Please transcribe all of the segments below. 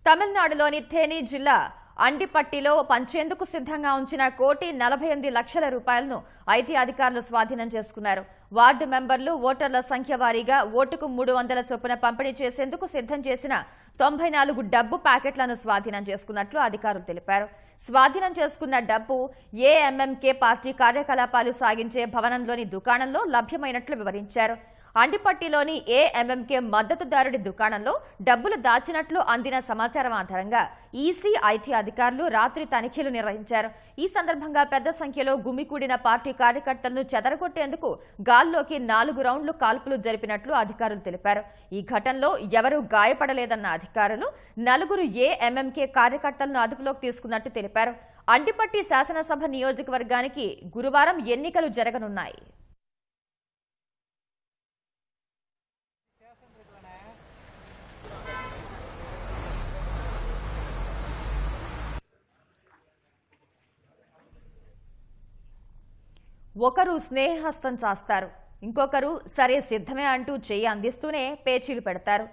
తమిళనాడులోని థేని జిల్లా అండిపట్టిలో పంచేందుకు సిద్ధంగా ఉంచిన 1,48,00,000 రూపాయలను ఐటీ అధికారులు స్వాధీనం చేసుకున్నారు. వార్డు మెంబర్లు ఓటర్ల సంఖ్య వారీగా ఓటుకు 300 చొప్పున పంపిణీ చేసేందుకు సిద్ధం చేసిన 94 డబ్బు ప్యాకెట్లను స్వాధీనం చేసుకున్నట్లు అధికారులు తెలిపారు. స్వాధీనం చేసుకున్న డబ్బు ఏఎంఎంకే పార్టీ కార్యకలాపాలు సాగించే భవనంలోని దుకాణంలో లభ్యమైనట్లు వివరించారు. అండిపట్టిలోని ఏఎంఎంకే మద్దతుదారుడి దుకాణంలో డబ్బులు దాచినట్లు అందిన సమాచారం ఆధారంగా ఈసీ ఐటీ అధికారులు రాత్రి తనిఖీలు నిర్వహించారు. ఈ సందర్భంగా పెద్ద సంఖ్యలో గుమికూడిన పార్టీ కార్యకర్తలను చెదరగొట్టేందుకు గాల్లోకి 4 రౌండ్లు కాల్పులు జరిపినట్లు అధికారులు తెలిపారు. ఈ ఘటనలో ఎవరూ గాయపడలేదన్న అధికారులు 4 ఏఎంఎంకే కార్యకర్తలను అదుపులోకి తీసుకున్నట్టు తెలిపారు. అండిపట్టి శాసనసభ నియోజకవర్గానికి గురువారం ఎన్నికలు జరగనున్నాయి. ఒకరు స్నేహహస్తం చాస్తారు, ఇంకొకరు సరే సిద్ధమే అంటూ చెయ్యి అందిస్తూనే పేచీలు పెడతారు.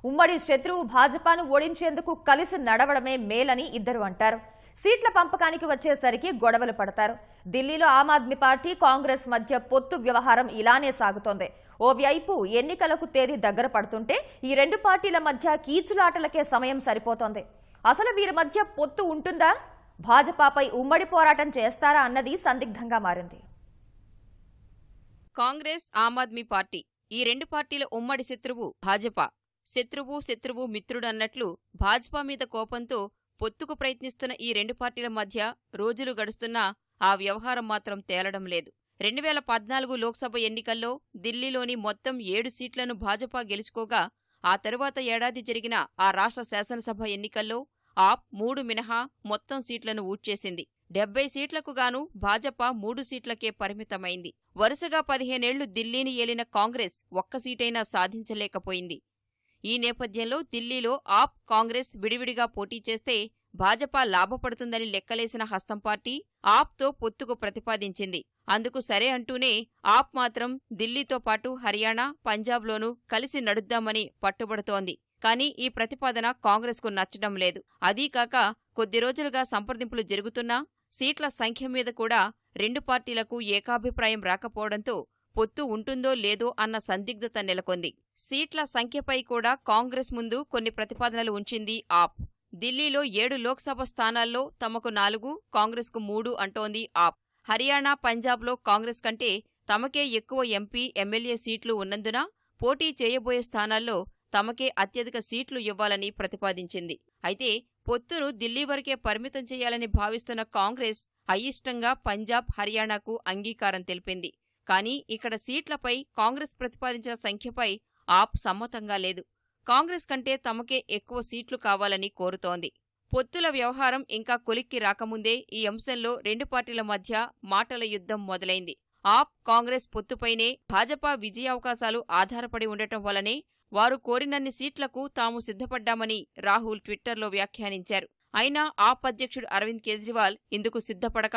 ఉమ్మడి శత్రువు భాజపాను ఓడించేందుకు కలిసి నడవడమే మేలని ఇద్దరు అంటారు. సీట్ల పంపకానికి వచ్చేసరికి గొడవలు పడతారు. ఢిల్లీలో ఆమ్ ఆద్మీ పార్టీ కాంగ్రెస్ మధ్య పొత్తు వ్యవహారం ఇలానే సాగుతోంది. ఓవైపు ఎన్నికలకు తేదీ దగ్గర పడుతుంటే ఈ రెండు పార్టీల మధ్య కీచులాటలకే సమయం సరిపోతోంది. అసలు వీరి మధ్య పొత్తు ఉంటుందా, భాజపాపై ఉమ్మడి పోరాటం చేస్తారా అన్నది సందిగ్ధంగా మారింది. కాంగ్రెస్, ఆమ్ ఆద్మీ పార్టీ ఈ రెండు పార్టీల ఉమ్మడి శత్రువు భాజపా. శత్రువు మిత్రుడన్నట్లు భాజపా మీద కోపంతో పొత్తుకు ప్రయత్నిస్తున్న ఈ రెండు పార్టీల మధ్య రోజులు గడుస్తున్నా ఆ వ్యవహారం మాత్రం తేలడం లేదు. 2014 లోక్సభ ఎన్నికల్లో ఢిల్లీలోని మొత్తం 7 సీట్లను భాజపా గెలుచుకోగా ఆ తరువాత ఏడాది జరిగిన ఆ రాష్ట్ర శాసనసభ ఎన్నికల్లో ఆప్ 3 మినహా మొత్తం సీట్లను ఊడ్చేసింది. 70 సీట్లకు గాను భాజపా 3 సీట్లకే పరిమితమైంది. వరుసగా 15 ఏళ్లు ఢిల్లీని ఏలిన కాంగ్రెస్ ఒక్క సీటైనా సాధించలేకపోయింది. ఈ నేపథ్యంలో ఢిల్లీలో ఆప్, కాంగ్రెస్ విడివిడిగా పోటీ చేస్తే భాజపా లాభపడుతుందని లెక్కలేసిన హస్తం పార్టీ ఆప్తో పొత్తుకు ప్రతిపాదించింది. అందుకు సరే అంటూనే ఆప్ మాత్రం ఢిల్లీతో పాటు హర్యానా, పంజాబ్లోనూ కలిసి నడుద్దామని పట్టుబడుతోంది. కానీ ఈ ప్రతిపాదన కాంగ్రెస్కు నచ్చడం లేదు. అదీకాక కొద్ది రోజులుగా సంప్రదింపులు జరుగుతున్నా సీట్ల సంఖ్య మీద కూడా రెండు పార్టీలకు ఏకాభిప్రాయం రాకపోవడంతో పొత్తు ఉంటుందో లేదో అన్న సందిగ్ధత నెలకొంది. సీట్ల సంఖ్యపై కూడా కాంగ్రెస్ ముందు కొన్ని ప్రతిపాదనలు ఉంచింది ఆప్. ఢిల్లీలో 7 లోక్సభ స్థానాల్లో తమకు 4, కాంగ్రెస్కు 3 అంటోంది ఆప్. హర్యానా, పంజాబ్లో కాంగ్రెస్ కంటే తమకే ఎక్కువ ఎంపీ, ఎమ్మెల్యే సీట్లు ఉన్నందున పోటీ చేయబోయే స్థానాల్లో తమకే అత్యధిక సీట్లు ఇవ్వాలని ప్రతిపాదించింది. అయితే పొత్తును ఢిల్లీ వరకే పరిమితం చేయాలని భావిస్తున్న కాంగ్రెస్ అయిష్టంగా పంజాబ్, హర్యానాకు అంగీకారం తెలిపింది. కానీ ఇక్కడ సీట్లపై కాంగ్రెస్ ప్రతిపాదించిన సంఖ్యపై ఆప్ సమ్మతంగా లేదు. కాంగ్రెస్ కంటే తమకే ఎక్కువ సీట్లు కావాలని కోరుతోంది. పొత్తుల వ్యవహారం ఇంకా కొలిక్కి రాకముందే ఈ అంశంలో రెండు పార్టీల మధ్య మాటల యుద్ధం మొదలైంది. ఆప్, కాంగ్రెస్ పొత్తుపైనే భాజపా విజయావకాశాలు ఆధారపడి ఉండటం వల్లనే వారు కోరినన్ని సీట్లకు తాము సిద్ధపడ్డామని రాహుల్ ట్విట్టర్లో వ్యాఖ్యానించారు. అయినా ఆప్ అధ్యక్షుడు అరవింద్ కేజ్రీవాల్ ఇందుకు సిద్ధపడక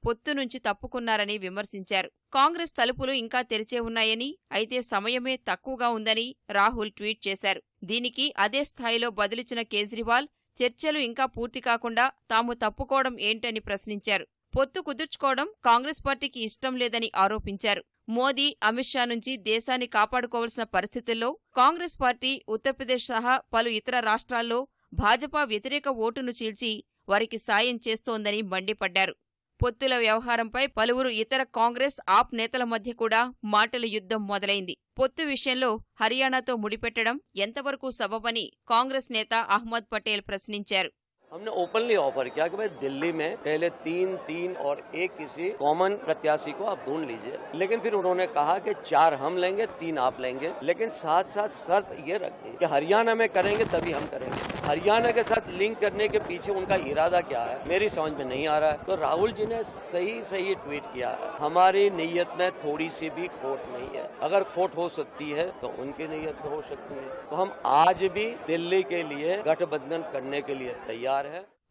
పొత్తు నుంచి తప్పుకున్నారని విమర్శించారు. కాంగ్రెస్ తలుపులు ఇంకా తెరిచే ఉన్నాయని, అయితే సమయమే తక్కువగా ఉందని రాహుల్ ట్వీట్ చేశారు. దీనికి అదే స్థాయిలో బదులిచ్చిన కేజ్రీవాల్ చర్చలు ఇంకా పూర్తి కాకుండా తాము తప్పుకోవడం ఏంటని ప్రశ్నించారు. పొత్తు కుదుర్చుకోవడం కాంగ్రెస్ పార్టీకి ఇష్టం లేదని ఆరోపించారు. మోదీ, అమిత్ షా నుంచి దేశాన్ని కాపాడుకోవాల్సిన పరిస్థితుల్లో కాంగ్రెస్ పార్టీ ఉత్తరప్రదేశ్ సహా పలు ఇతర రాష్ట్రాల్లో భాజపా వ్యతిరేక ఓటును చీల్చి వారికి సాయం చేస్తోందని మండిపడ్డారు. పొత్తుల వ్యవహారంపై పలువురు ఇతర కాంగ్రెస్, ఆప్ నేతల మధ్య కూడా మాటల యుద్ధం మొదలైంది. పొత్తు విషయంలో హర్యానాతో ముడిపెట్టడం ఎంతవరకు సబబని కాంగ్రెస్ నేత అహ్మద్ పటేల్ ప్రశ్నించారు. हमने ओपनली ऑफर किया कि भाई दिल्ली में पहले 3 और 1 किसी कॉमन प्रत्याशी को आप ढूंढ लीजिए, लेकिन फिर उन्होंने कहा कि 4 हम लेंगे, 3 आप लेंगे, लेकिन साथ साथ शर्त ये रखी कि हरियाणा में करेंगे तभी हम करेंगे। हरियाणा के साथ लिंक करने के पीछे उनका इरादा क्या है मेरी समझ में नहीं आ रहा है। तो राहुल जी ने सही ट्वीट किया है, हमारी नीयत में थोड़ी सी भी खोट नहीं है, अगर खोट हो सकती है तो उनकी नीयत में हो सकती है, तो हम आज भी दिल्ली के लिए गठबंधन करने के लिए तैयार।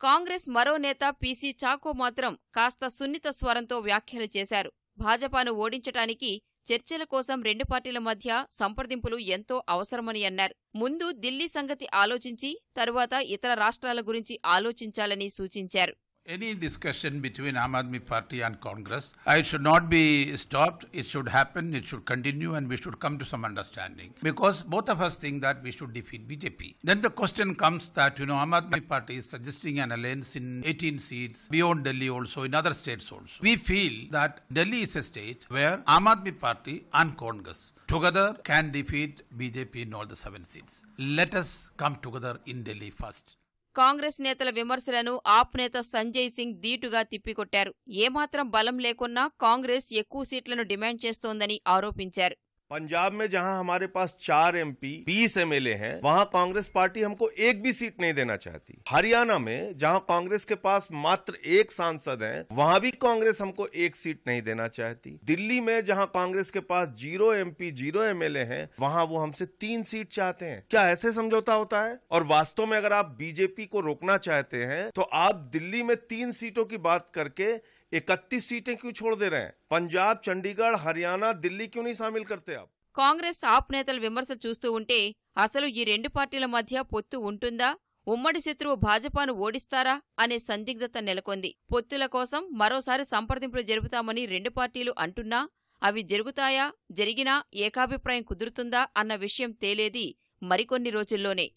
కాంగ్రెస్ మరో నేత పీసీ చాకో మాత్రం కాస్త సున్నిత స్వరంతో వ్యాఖ్యలు చేశారు. భాజపాను ఓడించటానికి చర్చల కోసం రెండు పార్టీల మధ్య సంప్రదింపులు ఎంతో అవసరమని అన్నారు. ముందు ఢిల్లీ సంగతి ఆలోచించి తరువాత ఇతర రాష్ట్రాల గురించి ఆలోచించాలని సూచించారు. Any discussion between Aam Aadmi Party and Congress, it should not be stopped. It should happen. It should continue, and we should come to some understanding. Because both of us think that we should defeat BJP. Then the question comes that Aam Aadmi Party is suggesting an alliance in 18 seats beyond Delhi, also in other states also. We feel that Delhi is a state where Aam Aadmi Party and Congress together can defeat BJP in all the 7 seats. Let us come together in Delhi first. Congress నేతల విమర్శలను ఆప్ నేత సంజయ్ సింగ్ ధీటుగా తిప్పికొట్టారు. ఏమాత్రం బలం లేకున్నా కాంగ్రెస్ ఎక్కువ సీట్లను demand చేస్తోందని ఆరోపించారు. पंजाब में जहां हमारे पास 4 MP 20 MLA हैं, वहां कांग्रेस पार्टी हमको एक भी सीट नहीं देना चाहती। हरियाणा में जहां कांग्रेस के पास मात्र 1 सांसद है, वहां भी कांग्रेस हमको 1 सीट नहीं देना चाहती। दिल्ली में जहां कांग्रेस के पास 0 MP 0 MLA है, वहां वो हमसे 3 सीट चाहते हैं। क्या ऐसे समझौता होता है? और वास्तव में अगर आप बीजेपी को रोकना चाहते हैं तो आप दिल्ली में 3 सीटों की बात करके 31 सीटें क्यों छोड़ दे रहे हैं? पंजाब, चंडीगढ़, हरियाणा, दिल्ली क्यों नहीं शामिल करते आप? కాంగ్రెస్ ఆప్ నేతల విమర్శలు చూస్తూ ఉంటే అసలు ఈ రెండు పార్టీల మధ్య పొత్తు ఉంటుందా? ఉమ్మడి శత్రువు భాజపాను ఓడిస్తారా అనే సందిగ్ధత నెలకొంది. పొత్తుల కోసం మరోసారి సంప్రదింపులు జరుపుతామని రెండు పార్టీలు అంటున్నా అవి జరుగుతాయా, జరిగినా ఏకాభిప్రాయం కుదురుతుందా అన్న విషయం తేలేది మరికొన్ని రోజుల్లోనే.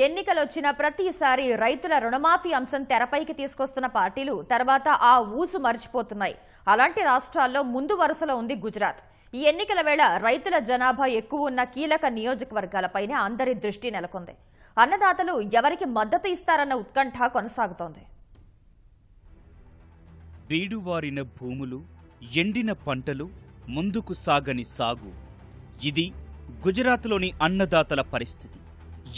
ఎన్నికలొచ్చిన ప్రతిసారి రైతుల రుణమాఫీ అంశం తెరపైకి తీసుకొస్తున్న పార్టీలు తర్వాత ఆ ఊసు మర్చిపోతున్నాయి. అలాంటి రాష్ట్రాల్లో ముందు వరుసలో ఉంది గుజరాత్. ఈ ఎన్నికల వేళ రైతుల జనాభా ఎక్కువ ఉన్న కీలక నియోజకవర్గాలపైనే అందరి దృష్టి నెలకొంది. అన్నదాతలు ఎవరికి మద్దతు ఇస్తారన్న ఉత్కంఠ కొనసాగుతోంది. బీడువారిన భూములు, ఎండిన పంటలు, ముందుకు సాగని సాగు, ఇది గుజరాత్లోని అన్నదాతల పరిస్థితి.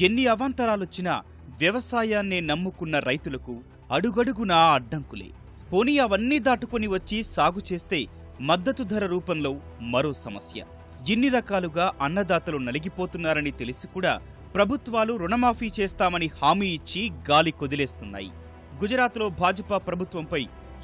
ఎన్ని అవాంతరాలొచ్చినా వ్యవసాయాన్నే నమ్ముకున్న రైతులకు అడుగడుగునా అడ్డంకులే. పోనీ అవన్నీ దాటుకుని వచ్చి సాగు చేస్తే మద్దతు ధర రూపంలో మరో సమస్య. ఇన్ని రకాలుగా అన్నదాతలు నలిగిపోతున్నారని తెలిసి కూడా ప్రభుత్వాలు రుణమాఫీ చేస్తామని హామీ ఇచ్చి గాలి కొదిలేస్తున్నాయి. గుజరాత్లో భాజపా ప్రభుత్వంపై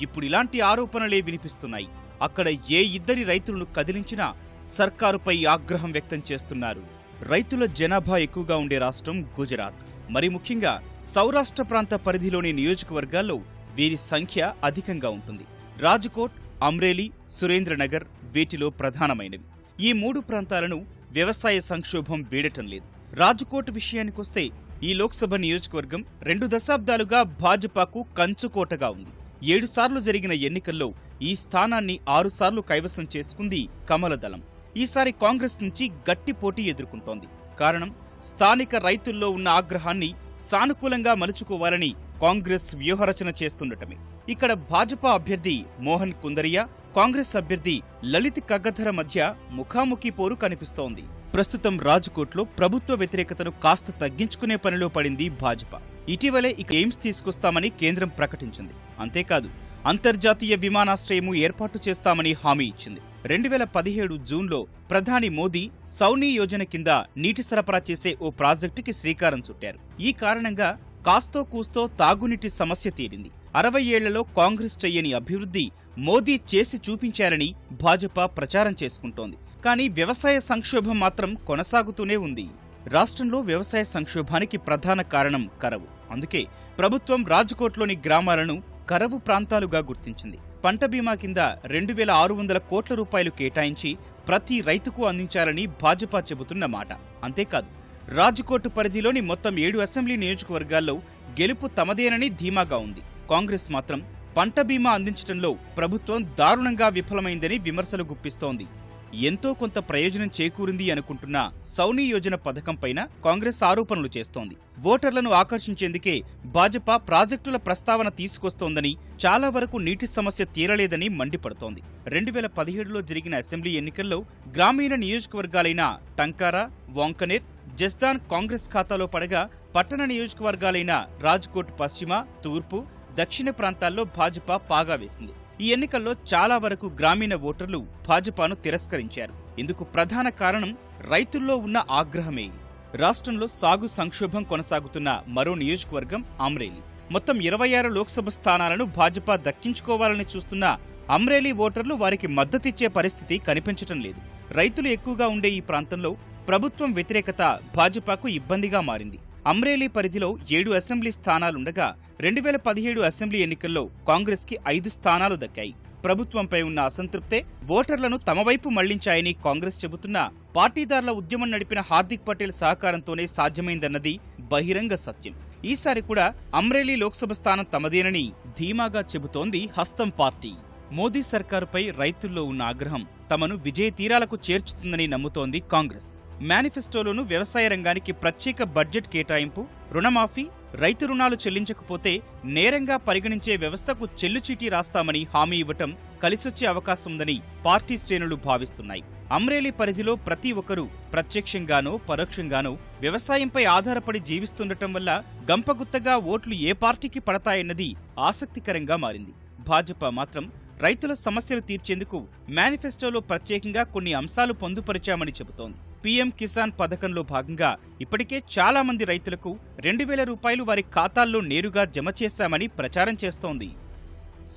ఇప్పుడిలాంటి ఆరోపణలే వినిపిస్తున్నాయి. అక్కడ ఏ ఇద్దరి రైతులను కదిలించినా సర్కారుపై ఆగ్రహం వ్యక్తం చేస్తున్నారు. రైతుల జనాభా ఎక్కువగా ఉండే రాష్ట్రం గుజరాత్. మరి ముఖ్యంగా సౌరాష్ట్ర ప్రాంత పరిధిలోని నియోజకవర్గాల్లో వీరి సంఖ్య అధికంగా ఉంటుంది. రాజ్కోట్, అమ్రేలీ, సురేంద్రనగర్ వీటిలో ప్రధానమైనవి. ఈ 3 ప్రాంతాలను వ్యవసాయ సంక్షోభం వీడటం లేదు. రాజ్కోట్ విషయానికొస్తే ఈ లోక్సభ నియోజకవర్గం 2 దశాబ్దాలుగా భాజపాకు కంచుకోటగా ఉంది. 7 సార్లు జరిగిన ఎన్నికల్లో ఈ స్థానాన్ని 6 సార్లు కైవసం చేసుకుంది కమలదళం. ఈసారి కాంగ్రెస్ నుంచి గట్టి పోటీ ఎదుర్కొంటోంది. కారణం స్థానిక రైతుల్లో ఉన్న ఆగ్రహాన్ని సానుకూలంగా మలుచుకోవాలని కాంగ్రెస్ వ్యూహరచన చేస్తుండటమే. ఇక్కడ భాజపా అభ్యర్థి మోహన్ కుందరియా, కాంగ్రెస్ అభ్యర్థి లలిత్ కగ్గధర మధ్య ముఖాముఖీ పోరు కనిపిస్తోంది. ప్రస్తుతం రాజ్కోట్లో ప్రభుత్వ వ్యతిరేకతను కాస్త తగ్గించుకునే పనిలో పడింది భాజపా. ఇటీవలే ఇక ఎయిమ్స్ తీసుకొస్తామని కేంద్రం ప్రకటించింది. అంతేకాదు అంతర్జాతీయ విమానాశ్రయము ఏర్పాటు చేస్తామని హామీ ఇచ్చింది. 2017 జూన్లో ప్రధాని మోదీ సౌనీ యోజన కింద నీటి సరఫరా చేసే ఓ ప్రాజెక్టుకి శ్రీకారం చుట్టారు. ఈ కారణంగా కాస్తో కూస్తో తాగునీటి సమస్య తీరింది. 60 ఏళ్లలో కాంగ్రెస్ చెయ్యని అభివృద్ధి మోదీ చేసి చూపించారని భాజపా ప్రచారం చేసుకుంటోంది. కానీ వ్యవసాయ సంక్షోభం మాత్రం కొనసాగుతూనే ఉంది. రాష్ట్రంలో వ్యవసాయ సంక్షోభానికి ప్రధాన కారణం కరవు. అందుకే ప్రభుత్వం రాజ్కోట్లోని గ్రామాలను కరవు ప్రాంతాలుగా గుర్తించింది. పంట బీమా కింద 2600 కోట్ల రూపాయలు కేటాయించి ప్రతి రైతుకు అందించాలని భాజపా చెబుతున్న మాట. అంతేకాదు రాజ్కోట్ పరిధిలోని మొత్తం 7 అసెంబ్లీ నియోజకవర్గాల్లో గెలుపు తమదేనని ధీమాగా ఉంది. కాంగ్రెస్ మాత్రం పంట బీమా అందించడంలో ప్రభుత్వం దారుణంగా విఫలమైందని విమర్శలు గుప్పిస్తోంది. ఎంతో కొంత ప్రయోజనం చేకూరింది అనుకుంటున్న సౌనీ యోజన పథకంపైన కాంగ్రెస్ ఆరోపణలు చేస్తోంది. ఓటర్లను ఆకర్షించేందుకే భాజపా ప్రాజెక్టుల ప్రస్తావన తీసుకొస్తోందని, చాలా వరకు నీటి సమస్య తీరలేదని మండిపడుతోంది. 2017లో జరిగిన అసెంబ్లీ ఎన్నికల్లో గ్రామీణ నియోజకవర్గాలైన టంకారా, వాంకనేర్, జస్దాన్ కాంగ్రెస్ ఖాతాలో పడగా పట్టణ నియోజకవర్గాలైన రాజ్కోట్ పశ్చిమ, తూర్పు, దక్షిణ ప్రాంతాల్లో భాజపా పాగా వేసింది. ఈ ఎన్నికల్లో చాలా వరకు గ్రామీణ ఓటర్లు భాజపాను తిరస్కరించారు. ఇందుకు ప్రధాన కారణం రైతుల్లో ఉన్న ఆగ్రహమే. రాష్ట్రంలో సాగు సంక్షోభం కొనసాగుతున్న మరో నియోజకవర్గం అమ్రేలీ. మొత్తం 26 లోక్సభ స్థానాలను భాజపా దక్కించుకోవాలని చూస్తున్న అమ్రేలీ ఓటర్లు వారికి మద్దతిచ్చే పరిస్థితి కనిపించటం లేదు. రైతులు ఎక్కువగా ఉండే ఈ ప్రాంతంలో ప్రభుత్వం వ్యతిరేకత భాజపాకు ఇబ్బందిగా మారింది. అమ్రేలీ పరిధిలో 7 అసెంబ్లీ స్థానాలుండగా 2017 అసెంబ్లీ ఎన్నికల్లో కాంగ్రెస్కి 5 స్థానాలు దక్కాయి. ప్రభుత్వంపై ఉన్న అసంతృప్తే ఓటర్లను తమ వైపు మళ్లించాయని కాంగ్రెస్ చెబుతున్నా పాటీదారుల ఉద్యమం నడిపిన హార్దిక్ పటేల్ సహకారంతోనే సాధ్యమైందన్నది బహిరంగ సత్యం. ఈసారి కూడా అమ్రేలీ లోక్సభ స్థానం తమదేనని ధీమాగా చెబుతోంది హస్తం పార్టీ. మోదీ సర్కారుపై రైతుల్లో ఉన్న ఆగ్రహం తమను విజయ తీరాలకు చేర్చుతుందని నమ్ముతోంది కాంగ్రెస్. మేనిఫెస్టోలోనూ వ్యవసాయ రంగానికి ప్రత్యేక బడ్జెట్ కేటాయింపు, రుణమాఫీ, రైతు రుణాలు చెల్లించకపోతే నేరంగా పరిగణించే వ్యవస్థకు చెల్లుచీటీ రాస్తామని హామీ ఇవ్వటం కలిసొచ్చే అవకాశముందని పార్టీ శ్రేణులు భావిస్తున్నాయి. అమ్రేలీ పరిధిలో ప్రతి ఒక్కరూ ప్రత్యక్షంగానో పరోక్షంగానో వ్యవసాయంపై ఆధారపడి జీవిస్తుండటం వల్ల గంపగుత్తగా ఓట్లు ఏ పార్టీకి పడతాయన్నది ఆసక్తికరంగా మారింది. భాజపా మాత్రం రైతుల సమస్యలు తీర్చేందుకు మేనిఫెస్టోలో ప్రత్యేకంగా కొన్ని అంశాలు పొందుపరిచామని చెబుతోంది. పీఎం కిసాన్ పథకంలో భాగంగా ఇప్పటికే చాలా మంది రైతులకు 2,000 రూపాయలు వారి ఖాతాల్లో నేరుగా జమ చేశామని ప్రచారం చేస్తోంది.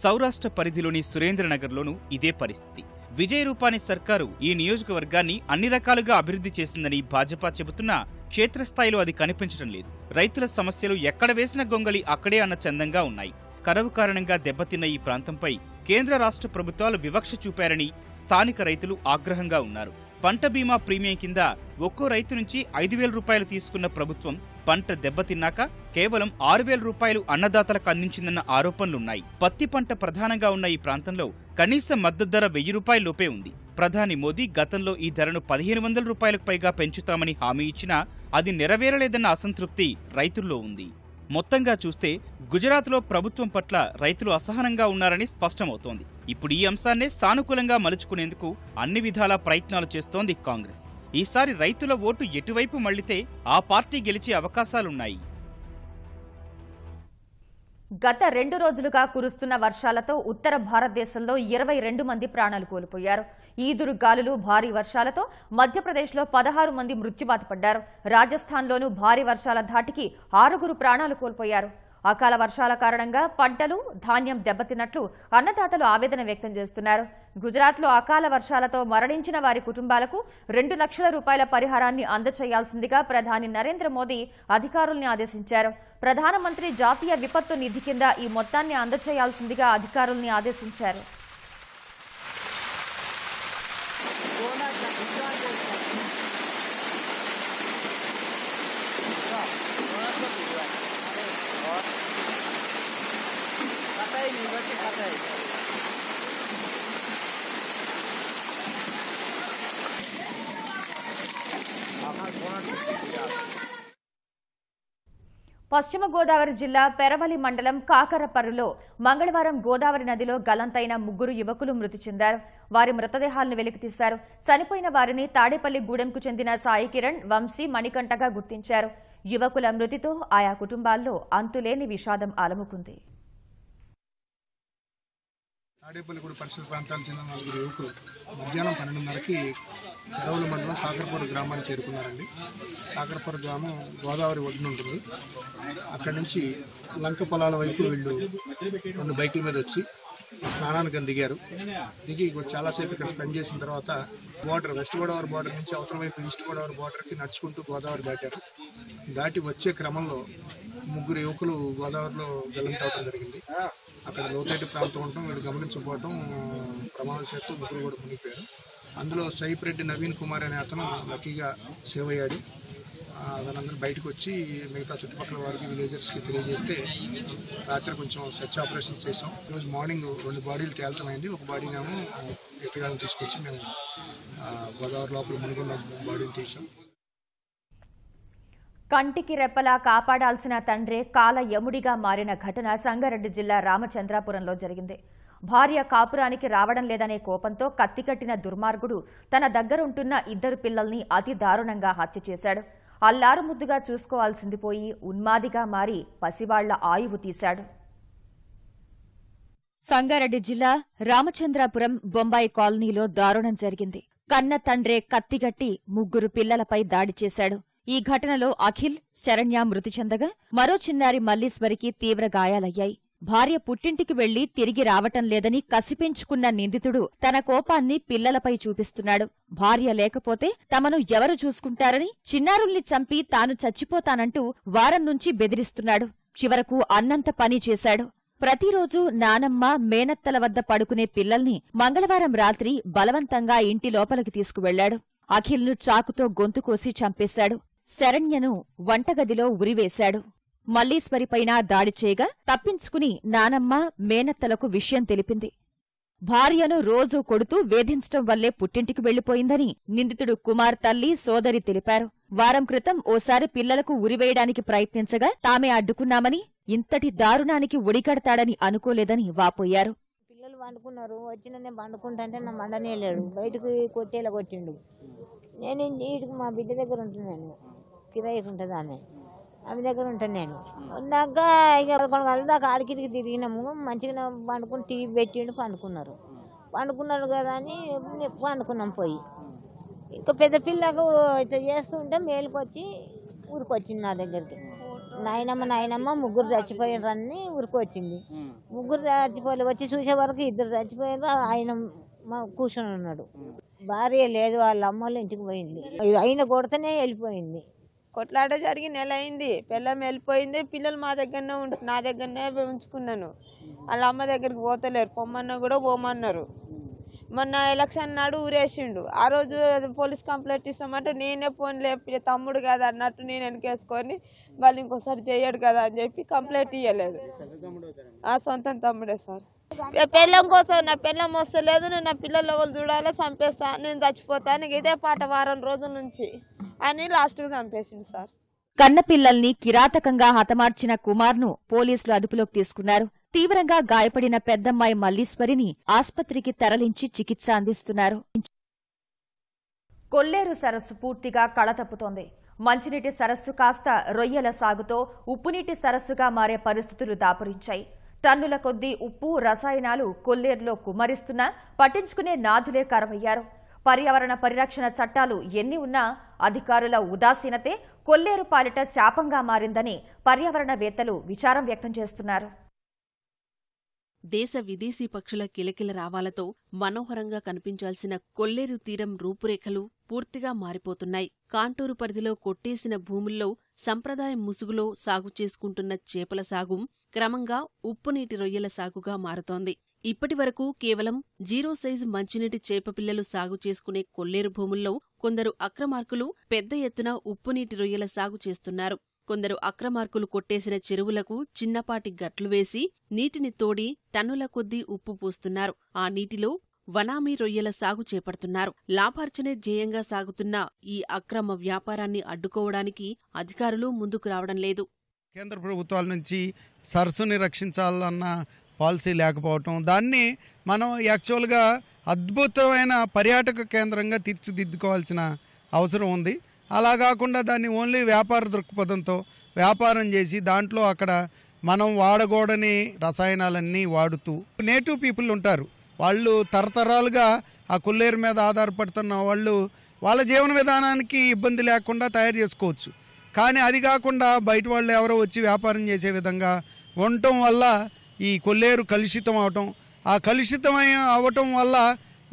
సౌరాష్ట్ర పరిధిలోని సురేంద్రనగర్లోనూ ఇదే పరిస్థితి. విజయ్ రూపానీ సర్కారు ఈ నియోజకవర్గాన్ని అన్ని రకాలుగా అభివృద్ధి చేసిందని భాజపా చెబుతున్నా క్షేత్రస్థాయిలో అది కనిపించడం లేదు. రైతుల సమస్యలు ఎక్కడ వేసిన గొంగళి అక్కడే అన్న చందంగా ఉన్నాయి. కరవు కారణంగా దెబ్బతిన్న ఈ ప్రాంతంపై కేంద్ర రాష్ట్ర ప్రభుత్వాలు వివక్ష చూపారని స్థానిక రైతులు ఆగ్రహంగా ఉన్నారు. పంట బీమా ప్రీమియం కింద ఒక్కో రైతు నుంచి 5,000 రూపాయలు తీసుకున్న ప్రభుత్వం పంట దెబ్బతిన్నాక కేవలం 6,000 రూపాయలు అన్నదాతలకు అందించిందన్న ఆరోపణలున్నాయి. పత్తి పంట ప్రధానంగా ఉన్న ఈ ప్రాంతంలో కనీస మద్దతు ధర 1,000 రూపాయలలోపే ఉంది. ప్రధాని మోదీ గతంలో ఈ ధరను 1,500 రూపాయలకు పైగా పెంచుతామని హామీ ఇచ్చినా అది నెరవేరలేదన్న అసంతృప్తి రైతుల్లో ఉంది. మొత్తంగా చూస్తే గుజరాత్లో ప్రభుత్వం పట్ల రైతులు అసహనంగా ఉన్నారని స్పష్టమవుతోంది. ఇప్పుడు ఈ అంశాన్నే సానుకూలంగా మలుచుకునేందుకు అన్ని విధాలా ప్రయత్నాలు చేస్తోంది కాంగ్రెస్. ఈసారి రైతుల ఓటు ఎటువైపు మళ్లితే ఆ పార్టీ గెలిచే అవకాశాలున్నాయి. గత 2 రోజులుగా కురుస్తున్న వర్షాలతో ఉత్తర భారతదేశంలో 22 మంది ప్రాణాలు కోల్పోయారు. ఈదురు గాలులు, భారీ వర్షాలతో మధ్యప్రదేశ్లో 16 మంది మృత్యువాత పడ్డారు. రాజస్థాన్లోనూ భారీ వర్షాల ధాటికి 6 ప్రాణాలు కోల్పోయారు. అకాల వర్షాల కారణంగా పంటలు, ధాన్యం దెబ్బతిన్నట్లు అన్నదాతలు ఆవేదన వ్యక్తం చేస్తున్నారు. గుజరాత్లో అకాల వర్షాలతో మరణించిన వారి కుటుంబాలకు 2 లక్షల రూపాయల పరిహారాన్ని అందజేయాల్సిందిగా ప్రధాని నరేంద్ర మోదీ అధికారుల్ని ఆదేశించారు. ప్రధానమంత్రి జాతీయ విపత్తు నిధి కింద ఈ మొత్తాన్ని అందజేయాల్సిందిగా అధికారుల్ని ఆదేశించారు. పశ్చిమ గోదావరి జిల్లా పెరవలి మండలం కాకరపర్రులో మంగళవారం గోదావరి నదిలో గల్లంతైన 3 యువకులు మృతి చెందారు. వారి మృతదేహాలను వెలికితీశారు. చనిపోయిన వారిని తాడేపల్లి గూడెంకు చెందిన సాయి కిరణ్, వంశీ, మణికంఠగా గుర్తించారు. యువకుల మృతితో ఆయా కుటుంబాల్లో అంతులేని విషాదం అలముకుంది. తాడేపల్లిగూడ పరిసర ప్రాంతాలకు చెందిన 4 యువకులు మధ్యాహ్నం 12:30కి పెరవలి మండలం కాకరపర్రు గ్రామానికి చేరుకున్నారండి. కాకరపర్రు గ్రామం గోదావరి ఒడ్డున ఉంటుంది. అక్కడి నుంచి లంక పొలాల వైపు వీళ్ళు 2 బైకుల మీద వచ్చి స్నానానికి దిగారు. దిగి చాలాసేపు ఇక్కడ స్పెండ్ చేసిన తర్వాత బోర్డర్, వెస్ట్ గోదావరి బోర్డర్ నుంచి అవతల వైపు ఈస్ట్ గోదావరి బోర్డర్కి నడుచుకుంటూ గోదావరి దాటారు. దాటి వచ్చే క్రమంలో 3 యువకులు గోదావరిలో గల్లంతవడం జరిగింది. అక్కడ లోతైన ప్రాంతం ఉండటం వీళ్ళు గమనించకపోవడం ప్రమాదవశాత్తు 3 కూడా మునిగిపోయారు. అందులో సైప్రెడ్డి నవీన్ కుమార్ అనే అతను లక్కీగా సేవ్ అయ్యాడు. అతనందరూ బయటకు వచ్చి మిగతా చుట్టుపక్కల వారికి, విలేజర్స్కి తెలియజేస్తే రాత్రి కొంచెం సెర్చ్ ఆపరేషన్స్ చేసాం. ఈరోజు మార్నింగ్ 2 బాడీలు తేల్చమైంది. ఒక బాడీనేమో ఎక్కడికి తీసుకొచ్చి మేము గోదావరి లోపల మునిగున్న బాడీని తీసాం. కంటికి రెప్పలా కాపాడాల్సిన తండ్రే కాల యముడిగా మారిన ఘటన సంగారెడ్డి జిల్లా రామచంద్రాపురంలో జరిగింది. భార్య కాపురానికి రావడం లేదనే కోపంతో కత్తికట్టిన దుర్మార్గుడు తన దగ్గరుంటున్న 2 పిల్లల్ని అతి దారుణంగా హత్య చేశాడు. అల్లారు ముద్దుగా చూసుకోవాల్సింది పోయి ఉన్మాదిగా మారి పసివాళ్ల ఆయువు తీశాడు. సంగారెడ్డి జిల్లా రామచంద్రాపురం బొంబాయి కాలనీలో దారుణం జరిగింది. కన్న తండ్రే కత్తిగట్టి 3 పిల్లలపై దాడి చేశాడు. ఈ ఘటనలో అఖిల్, శరణ్య మృతి చెందగా మరో చిన్నారి మల్లీశ్వరికి తీవ్ర గాయాలయ్యాయి. భార్య పుట్టింటికి వెళ్లి తిరిగి రావటం లేదని కసిపెంచుకున్న నిందితుడు తన కోపాన్ని పిల్లలపై చూపిస్తున్నాడు. భార్య లేకపోతే తమను ఎవరు చూసుకుంటారని చిన్నారుల్ని చంపి తాను చచ్చిపోతానంటూ వారం నుంచి బెదిరిస్తున్నాడు. చివరకు అన్నంత పని చేశాడు. ప్రతిరోజూ నానమ్మ, మేనత్తల వద్ద పడుకునే పిల్లల్ని మంగళవారం రాత్రి బలవంతంగా ఇంటి లోపలికి తీసుకువెళ్లాడు. అఖిల్ను చాకుతో గొంతు కోసి చంపేశాడు. శరణ్యను వంటగదిలో ఉరివేశాడు. మల్లీశ్వరిపైన దాడి చేయగా తప్పించుకుని నానమ్మ, మేనత్తలకు విషయం తెలిపింది. భార్యను రోజూ కొడుతూ వేధించటం వల్లే పుట్టింటికి వెళ్లిపోయిందని నిందితుడు కుమార్ తల్లి, సోదరి తెలిపారు. వారం క్రితం ఓసారి పిల్లలకు ఉరివేయడానికి ప్రయత్నించగా తామే అడ్డుకున్నామని, ఇంతటి దారుణానికి ఒడికడతాడని అనుకోలేదని వాపోయారు. పిల్లలు వండుకున్నారు, వచ్చిన నేను వండుకుంటాంటే నా మండనేలేడు, బయటకు కొట్టేలా కొట్టిండు. నేను ఇంటికి మా బిడ్డ దగ్గర ఉంటున్నాను, కిరాయికి ఉంటుంది ఆమె దగ్గర ఉంటాను. నేను ఉన్నాక ఇక 11 గంటల దాకా ఆడికిడికి తిరిగినాము. మంచిగా పండుకుని టీవీ పెట్టిండు, పండుకున్నారు కదా అని పండుకున్నాం. పోయి ఇంకా పెద్ద పిల్లకు ఇట్లా చేస్తుంటే మేలుకొచ్చి ఊరికొచ్చింది నా దగ్గరికి. నాయనమ్మ ముగ్గురు చచ్చిపోయారని ఊరికొచ్చింది. ముగ్గురు చచ్చిపోయి వచ్చి చూసే వరకు 2 చచ్చిపోయారు. ఆయన కూర్చొని ఉన్నాడు. భార్య లేదు, వాళ్ళ అమ్మోళ్ళ ఇంటికి పోయింది. ఆయన కొడితేనే వెళ్ళిపోయింది. కొట్లాట జరిగి నెల అయింది. పిల్లం వెళ్ళిపోయింది. పిల్లలు మా దగ్గరనే నా దగ్గరనే ఉంచుకున్నాను. వాళ్ళ అమ్మ దగ్గరికి పోతలేరు, పొమ్మన్నా కూడా పోమన్నారు. మొన్న ఎలక్షన్ నాడు ఊరేసిండు. ఆ రోజు పోలీస్ కంప్లైంట్ ఇస్తామంటే నేనే ఫోన్ లేపి తమ్ముడు కదా అన్నట్టు నేను వెనకేసుకొని వాళ్ళు ఇంకోసారి చేయడు కదా అని చెప్పి కంప్లైంట్ ఇవ్వలేదు. ఆ సొంత తమ్ముడే సార్. పెళ్ళం కోసం నా పెళ్ళం వస్తలేదు, నేను నా పిల్లలు ఎవరు చూడాలి, చంపేస్తా, నేను చచ్చిపోతా, నీకు ఇదే పాట వారం రోజుల నుంచి అని లాస్ట్కు చంపేసిండు సార్. కన్నపిల్లల్ని కిరాతకంగా హతమార్చిన కుమార్ను పోలీసులు అదుపులోకి తీసుకున్నారు. తీవ్రంగా గాయపడిన పెద్దమ్మాయి మల్లీశ్వరిని ఆస్పత్రికి తరలించి చికిత్స అందిస్తున్నారు. కొల్లేరు సరస్సు పూర్తిగా కళతప్పుతోంది. మంచినీటి సరస్సు కాస్త రొయ్యల సాగుతో ఉప్పునీటి సరస్సుగా మారే పరిస్థితులు దాపురించాయి. టన్నుల కొద్దీ ఉప్పు, రసాయనాలు కొల్లేరులో కుమ్మరిస్తున్నా పట్టించుకునే నాథులే కరవయ్యారు. పర్యావరణ పరిరక్షణ చట్టాలు ఎన్ని ఉన్నా అధికారుల ఉదాసీనతే కొల్లేరు పాలిట శాపంగా మారిందని పర్యావరణవేత్తలు విచారం వ్యక్తం చేస్తున్నారు. దేశ విదేశీ పక్షుల కిలకిల రావాలతో మనోహరంగా కనిపించాల్సిన కొల్లేరు తీరం రూపురేఖలు పూర్తిగా మారిపోతున్నాయి. కాంటూరు పరిధిలో కొట్టేసిన భూముల్లో సంప్రదాయం ముసుగులో సాగు చేసుకుంటున్న చేపల సాగు క్రమంగా ఉప్పునీటి రొయ్యల సాగుగా మారుతోంది. ఇప్పటివరకు కేవలం 0 సైజు మంచినీటి చేపపిల్లలు సాగు చేసుకునే కొల్లేరు భూముల్లో కొందరు అక్రమార్కులు పెద్ద ఎత్తున ఉప్పునీటి రొయ్యల సాగు చేస్తున్నారు. కొందరు అక్రమార్కులు కొట్టేసిన చెరువులకు చిన్నపాటి గట్లు వేసి నీటిని తోడి టన్నుల కొద్దీ ఉప్పు పూస్తున్నారు. ఆ నీటిలో వనామీ రొయ్యల సాగు చేపడుతున్నారు. లాభార్జనే ధ్యేయంగా సాగుతున్న ఈ అక్రమ వ్యాపారాన్ని అడ్డుకోవడానికి అధికారులు ముందుకు రావడం లేదు. కేంద్ర ప్రభుత్వాల నుంచి సరస్సుని రక్షించాలన్న పాలసీ లేకపోవటం, దాన్ని మనం యాక్చువల్గా అద్భుతమైన పర్యాటక కేంద్రంగా తీర్చిదిద్దుకోవాల్సిన అవసరం ఉంది. అలా కాకుండా దాన్ని ఓన్లీ వ్యాపార దృక్పథంతో వ్యాపారం చేసి దాంట్లో అక్కడ మనం వాడకూడని రసాయనాలన్నీ వాడుతూ నేటివ్ పీపుల్ ఉంటారు. వాళ్ళు తరతరాలుగా ఆ కొల్లేరు మీద ఆధారపడుతున్న వాళ్ళు వాళ్ళ జీవన విధానానికి ఇబ్బంది లేకుండా తయారు చేసుకోవచ్చు. కానీ అది కాకుండా బయట వాళ్ళు ఎవరో వచ్చి వ్యాపారం చేసే విధంగా ఉండటం వల్ల ఈ కొల్లేరు కలుషితం అవటం, ఆ అవటం వల్ల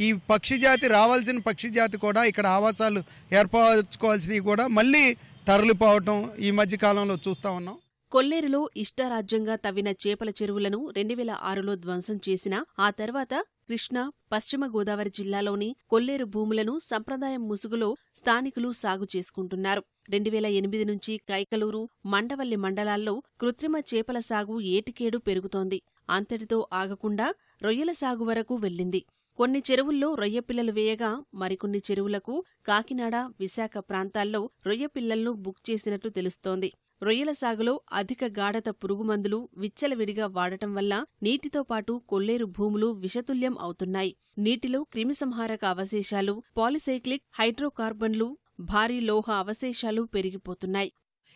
ఈ పక్షిజాతి రావాల్సిన పక్షిజాతి కూడా ఇక్కడ ఆవాసాలు ఏర్పరచుకోవాల్సినవి కూడా మళ్ళీ తరలిపోవటం ఈ మధ్యకాలంలో చూస్తూ ఉన్నాం. కొల్లేరులో ఇష్టారాజ్యంగా తవ్విన చేపల చెరువులను 2006లో ధ్వంసం చేసినా ఆ తర్వాత కృష్ణా, పశ్చిమ గోదావరి జిల్లాలోని కొల్లేరు భూములను సంప్రదాయం ముసుగులో స్థానికులు సాగు చేసుకుంటున్నారు. 2008 నుంచి కైకలూరు, మండవల్లి మండలాల్లో కృత్రిమ చేపల సాగు ఏటికేడు పెరుగుతోంది. అంతటితో ఆగకుండా రొయ్యల సాగు వరకు వెళ్లింది. కొన్ని చెరువుల్లో రొయ్యపిల్లలు వేయగా మరికొన్ని చెరువులకు కాకినాడ, విశాఖ ప్రాంతాల్లో రొయ్యపిల్లలను బుక్ చేసినట్లు తెలుస్తోంది. రొయ్యల సాగులో అధిక గాఢత పురుగుమందులు విచ్చలవిడిగా వాడటం వల్ల నీటితో పాటు కొల్లేరు భూములు విషతుల్యం అవుతున్నాయి. నీటిలో క్రిమిసంహారక అవశేషాలు, పాలిసైక్లిక్ హైడ్రోకార్బన్లు, భారీ లోహ అవశేషాలు పెరిగిపోతున్నాయి.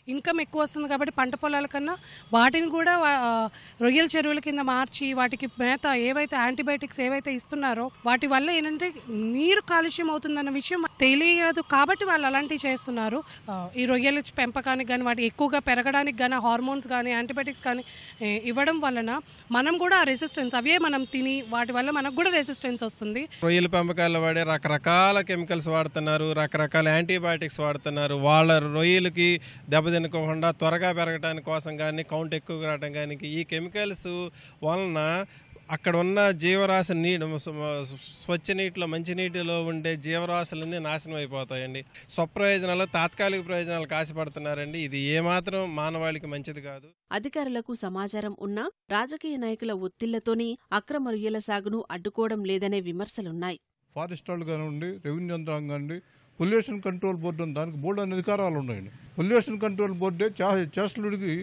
ఇన్కమ్ ఎక్కువ వస్తుంది కాబట్టి పంట పొలాల కన్నా వాటిని కూడా రొయ్యల చెరువుల కింద మార్చి వాటికి మేత ఏవైతే యాంటీబయాటిక్స్ ఏవైతే ఇస్తున్నారో వాటి వల్ల ఏంటంటే నీరు కాలుష్యం అవుతుందన్న విషయం తెలియదు కాబట్టి వాళ్ళు అలాంటివి చేస్తున్నారు. ఈ రొయ్యల పెంపకానికి కానీ వాటి ఎక్కువగా పెరగడానికి కానీ హార్మోన్స్ కానీ యాంటీబయాటిక్స్ కానీ ఇవ్వడం వలన మనం కూడా ఆ రెసిస్టెన్స్ అవే మనం తిని వాటి వల్ల మనకు కూడా రెసిస్టెన్స్ వస్తుంది. రొయ్యల పెంపకాల్లో వాడే రకరకాల కెమికల్స్ వాడుతున్నారు, రకరకాల యాంటీబయాటిక్స్ వాడుతున్నారు. వాళ్ళ రొయ్యలకి దెబ్బతినకోకుండా త్వరగా పెరగడానికి కోసం కానీ కౌంట్ ఎక్కువ రావడం కానీ ఈ కెమికల్స్ వలన అక్కడ ఉన్న జీవరాశి స్వచ్ఛ నీటిలో మంచి నీటిలో ఉండే జీవరాశులన్నీ నాశనం అయిపోతాయండి. స్వప్రయోజనాలు తాత్కాలిక ప్రయోజనాలు కాసిపడుతున్నారండి. ఇది ఏమాత్రం మానవాళికి మంచిది కాదు. అధికారులకు సమాచారం ఉన్నా రాజకీయ నాయకుల ఒత్తిళ్లతోనే అక్రమ రొయ్యల సాగును అడ్డుకోవడం లేదనే విమర్శలున్నాయి. ఫారెస్ట్ వాళ్ళు కానివ్వండి, రెవెన్యూ యంత్రాంగం కానివ్వండి, పొల్యూషన్ కంట్రోల్ బోర్డు ఉంది, దానికి బోర్డు అనే అధికారాలు ఉన్నాయండి. పొల్యూషన్ కంట్రోల్ బోర్డే చేష్టలుడికి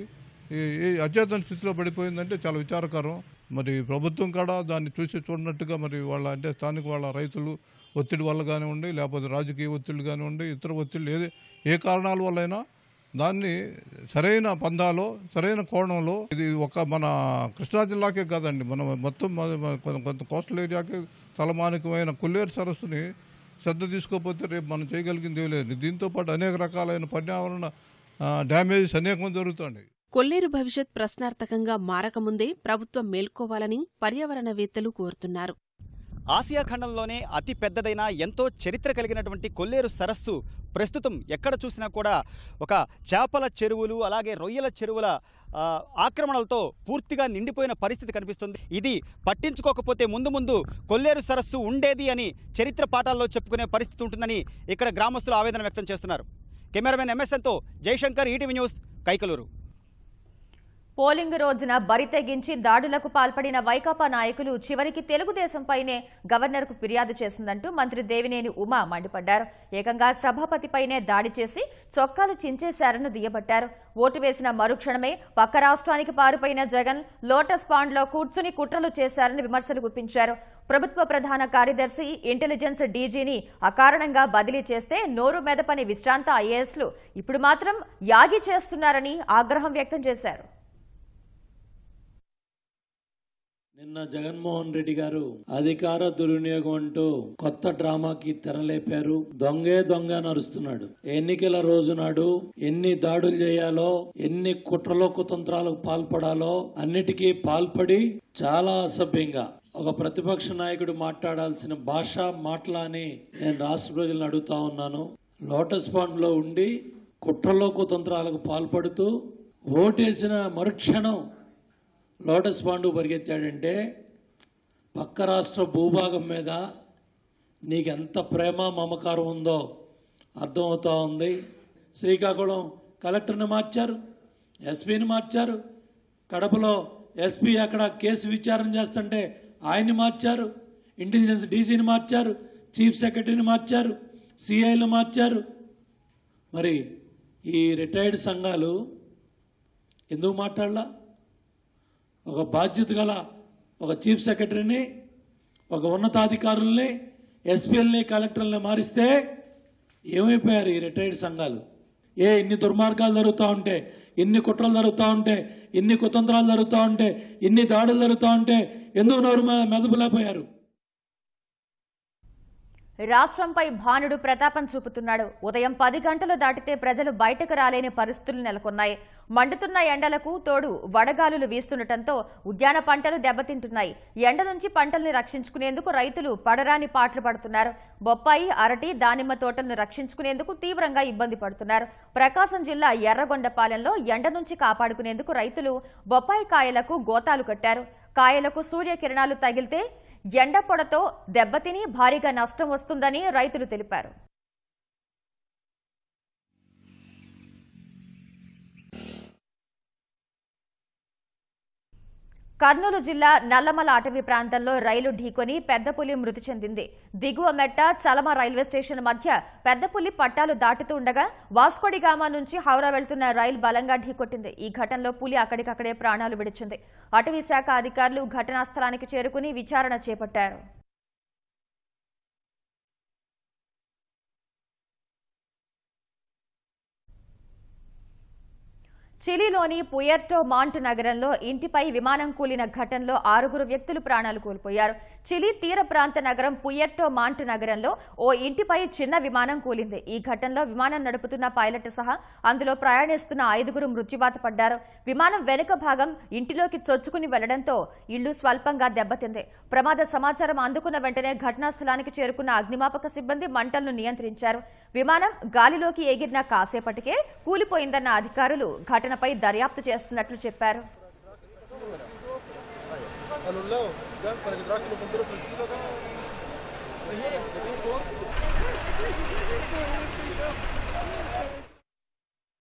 అచేతన స్థితిలో పడిపోయిందంటే చాలా విచారకరం. మరి ప్రభుత్వం కూడా దాన్ని చూడనట్టుగా మరి వాళ్ళ అంటే స్థానిక వాళ్ళ రైతులు ఒత్తిడి వల్ల కానివ్వండి, లేకపోతే రాజకీయ ఒత్తిళ్ళు కానివ్వండి, ఇతర ఒత్తిళ్ళు ఏ కారణాల వల్లైనా దాన్ని సరైన పందాలో సరైన కోణంలో ఇది ఒక మన కృష్ణా జిల్లాకే కాదండి, మనం మొత్తం కొంత కోస్టల్ ఏరియాకే తలమానికమైన కొల్లేరు సరస్సుని శ్రద్ధ తీసుకోకపోతే రేపు మనం చేయగలిగింది ఏమీ లేదు. దీంతో పాటు అనేక రకాలైన పర్యావరణ డ్యామేజెస్ అనేకం జరుగుతాయి. కొల్లేరు భవిష్యత్ ప్రశ్నార్థకంగా మారకముందే ప్రభుత్వం మేల్కోవాలని పర్యావరణవేత్తలు కోరుతున్నారు. ఆసియా ఖండంలోనే అతి పెద్దదైన ఎంతో చరిత్ర కలిగినటువంటి కొల్లేరు సరస్సు ప్రస్తుతం ఎక్కడ చూసినా కూడా ఒక చేపల చెరువులు అలాగే రొయ్యల చెరువుల ఆక్రమణలతో పూర్తిగా నిండిపోయిన పరిస్థితి కనిపిస్తుంది. ఇది పట్టించుకోకపోతే ముందు ముందు కొల్లేరు సరస్సు ఉండేది అని చరిత్ర పాఠాల్లో చెప్పుకునే పరిస్థితి ఉంటుందని ఇక్కడ గ్రామస్తులు ఆవేదన వ్యక్తం చేస్తున్నారు. కెమెరామెన్ ఎంఎస్ఎన్తో Jayashankar, ETV news, Kaikaluru. Polling రోజున బరి తెగించి దాడులకు పాల్పడిన వైకాపా నాయకులు చివరికి తెలుగుదేశంపైనే గవర్నర్కు ఫిర్యాదు చేసిందంటూ మంత్రి దేవినేని ఉమా మండిపడ్డారు. ఏకంగా సభాపతిపైనే దాడి చేసి చొక్కాలు చించేశారని దుయ్యబట్టారు. ఓటు వేసిన మరుక్షణమే పక్క రాష్ట్రానికి పారిపోయిన జగన్ లోటస్ పాండ్లో కూర్చుని కుట్రలు చేశారని విమర్శలు గుప్పించారు. ప్రభుత్వ ప్రధాన కార్యదర్శి, ఇంటెలిజెన్స్ డీజీని అకారణంగా బదిలీ చేస్తే నోరు మెదపని విశ్రాంత ఐఏఎస్లు ఇప్పుడు మాత్రం యాగి చేస్తున్నారని ఆగ్రహం వ్యక్తం చేశారు. నిన్న జగన్మోహన్ రెడ్డి గారు అధికార దుర్వినియోగం అంటూ కొత్త డ్రామాకి తెరలేపారు. దొంగే దొంగ నరుస్తున్నాడు. ఎన్నికల రోజు నాడు ఎన్ని దాడులు చేయాలో, ఎన్ని కుట్రలో కుతంత్రాలకు పాల్పడాలో అన్నిటికీ పాల్పడి చాలా అసభ్యంగా ఒక ప్రతిపక్ష నాయకుడు మాట్లాడాల్సిన భాష మాటలని నేను రాష్ట్ర ప్రజలను అడుగుతా ఉన్నాను. లోటస్ పాండ్ లో ఉండి కుట్రలో కుతంత్రాలకు పాల్పడుతూ ఓటేసిన మరుక్షణం లోటస్ పాండు పరిగెత్తాడంటే పక్క రాష్ట్ర భూభాగం మీద నీకెంత ప్రేమ మమకారం ఉందో అర్థమవుతా ఉంది. శ్రీకాకుళం కలెక్టర్ని మార్చారు, ఎస్పీని మార్చారు, కడపలో ఎస్పీ అక్కడ కేసు విచారణ చేస్తుంటే ఆయన్ని మార్చారు, ఇంటెలిజెన్స్ డీసీని మార్చారు, చీఫ్ సెక్రటరీని మార్చారు, సిఐలు మార్చారు. మరి ఈ రిటైర్డ్ సంఘాలు ఎందుకు మాట్లాడలా? ఒక బాధ్యత గల ఒక చీఫ్ సెక్రటరీని, ఒక ఉన్నతాధికారుల్ని, ఎస్పీఎల్ని, కలెక్టర్లని మారిస్తే ఏమైపోయారు ఈ రిటైర్డ్ సంఘాలు? ఇన్ని దుర్మార్గాలు జరుగుతూ ఉంటే, ఇన్ని కుట్రలు జరుగుతూ ఉంటే, ఇన్ని కుతంత్రాలు జరుగుతూ ఉంటే, ఇన్ని దాడులు జరుగుతూ ఉంటే ఎందుకు నోరు మెదపలేకపోయారు? రాష్ట్రంపై భానుడు ప్రతాపం చూపుతున్నాడు. ఉదయం 10 గంటలు దాటితే ప్రజలు బయటకు రాలేని పరిస్థితులు నెలకొన్నాయి. మండుతున్న ఎండలకు తోడు వడగాలులు వీస్తుండటంతో ఉద్యాన పంటలు దెబ్బతింటున్నాయి. ఎండ నుంచి పంటల్ని రక్షించుకునేందుకు రైతులు పడరాని పాటలు పడుతున్నారు. బొప్పాయి, అరటి, దానిమ్మ తోటలను రక్షించుకునేందుకు తీవ్రంగా ఇబ్బంది పడుతున్నారు. ప్రకాశం జిల్లా ఎర్రగొండపాలెంలో ఎండ నుంచి కాపాడుకునేందుకు రైతులు బొప్పాయి కాయలకు గోతాలు కట్టారు. కాయలకు సూర్యకిరణాలు తగిలితే ఎండ పొడతో దెబ్బతిని భారీగా నష్టం వస్తుందని రైతులు తెలిపారు. కర్నూలు జిల్లా నల్లమల అటవీ ప్రాంతంలో రైలు ఢీకొని పెద్దపులి మృతి చెందింది. దిగువ మెట్ట చలమ రైల్వే స్టేషన్ మధ్య పెద్దపులి పట్టాలు దాటుతూ ఉండగా వాస్కోడిగామా నుంచి హౌరా వెళ్తున్న రైలు బలంగా ఢీకొట్టింది. ఈ ఘటనలో పులి అక్కడికక్కడే ప్రాణాలు విడిచింది. అటవీ శాఖ అధికారులు ఘటనా స్థలానికి చేరుకుని విచారణ చేపట్టారు. చిలీలోని పుయర్టో మాంట్ నగరంలో ఇంటిపై విమానం కూలిన ఘటనలో 6 వ్యక్తులు ప్రాణాలు కోల్పోయారు. చిలీ తీర ప్రాంత నగరం పుయర్టో మాంట్ నగరంలో ఓ ఇంటిపై చిన్న విమానం కూలింది. ఈ ఘటనలో విమానం నడుపుతున్న పైలట్ సహా అందులో ప్రయాణిస్తున్న 5 మృత్యువాత పడ్డారు. విమానం వెనుక భాగం ఇంటిలోకి చొచ్చుకుని వెళ్లడంతో ఇళ్లు స్వల్పంగా దెబ్బతింది. ప్రమాద సమాచారం అందుకున్న వెంటనే ఘటనా స్థలానికి చేరుకున్న అగ్నిమాపక సిబ్బంది మంటలను నియంత్రించారు. విమానం గాలిలోకి ఎగిరిన కాసేపటికే కూలిపోయిందన్న అధికారులు ఘటనపై దర్యాప్తు చేస్తున్నట్లు చెప్పారు. allora là, per il